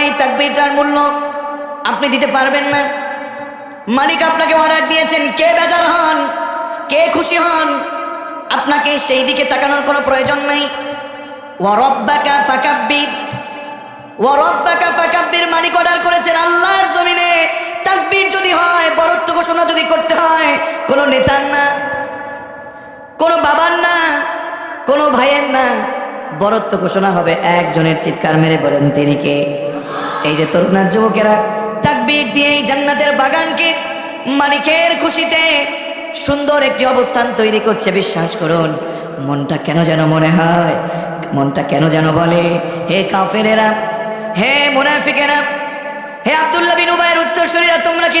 এই তাকবীরটার মূল্য আপনি দিতে পারবেন না। মালিক আপনাকে অর্ডার দিয়েছেন, কে বেজার হন, কে খুশি হন, আপনাকে সেই দিকে তাকানোর কোনো প্রয়োজন নাই। ওয়া রাব্বাকা ফাকাব্বির, ওয়া রাব্বাকা ফাকাব্বির, মালিক অর্ডার করেছেন আল্লাহর জমিনে তাকবীর যদি হয়, বরত্ব ঘোষণা যদি করতে হয়, কোনো নেতার না, কোনো বাবার না, কোনো ভাইয়ের না, বরত্ব ঘোষণা হবে একজনের। চিৎকার মেরে বলেন তিনি কে? এই যে তরুণার যুবকেরা তাকবীর দিয়ে জান্নাতের বাগানকে মালিকের খুশিতে সুন্দর একটি অবস্থান তৈরি করছে। বিশ্বাস করুন, মনটা কেন যেন মনে হয়, মনটা কেন যেন বলে, হে কাফেরেরা, হে মুনাফিকেরা, হে আব্দুল্লাহ বিন উবাইয়ের উত্তরসূরিরা, তোমরা কি